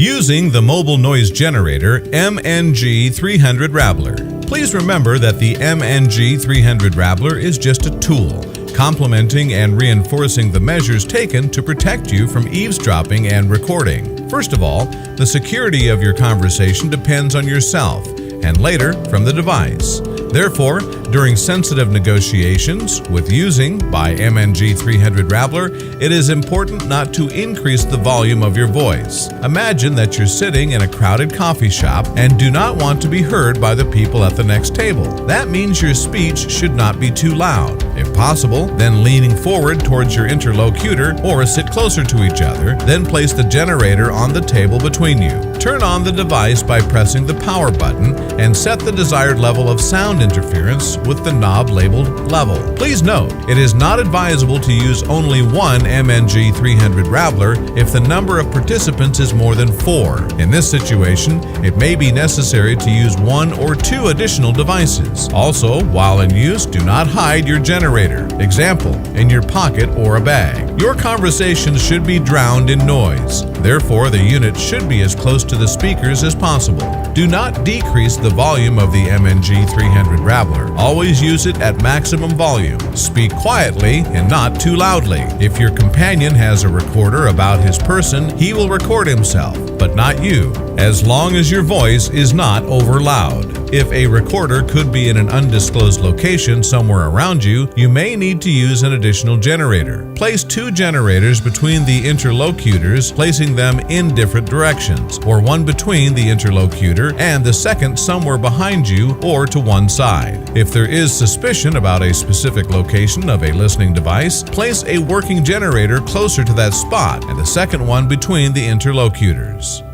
Using the mobile noise generator ST-NMG300 Rabbler. Please remember that the ST-NMG300 Rabbler is just a tool, complementing and reinforcing the measures taken to protect you from eavesdropping and recording. First of all, the security of your conversation depends on yourself, and later from the device. Therefore, during sensitive negotiations with using by ST-NMG300 Rabbler, it is important not to increase the volume of your voice. Imagine that you're sitting in a crowded coffee shop and do not want to be heard by the people at the next table. That means your speech should not be too loud. If possible, then leaning forward towards your interlocutor or sit closer to each other, then place the generator on the table between you. Turn on the device by pressing the power button and set the desired level of sound interference with the knob labeled level. Please note, it is not advisable to use only one ST-NMG300 Rabbler if the number of participants is more than 4. In this situation, it may be necessary to use 1 or 2 additional devices. Also, while in use, do not hide your generator. Example, in your pocket or a bag. Your conversation should be drowned in noise. Therefore, the unit should be as close to the speakers as possible. Do not decrease the volume of the ST-NMG300 Rabbler. Always use it at maximum volume. Speak quietly and not too loudly. If your companion has a recorder about his person, he will record himself, but not you, as long as your voice is not over loud. If a recorder could be in an undisclosed location somewhere around you, you may need to use an additional generator. Place 2 generators between the interlocutors, placing them in different directions, or one between the interlocutor and the second somewhere behind you or to one side. If there is suspicion about a specific location of a listening device, place a working generator closer to that spot and a second one between the interlocutors.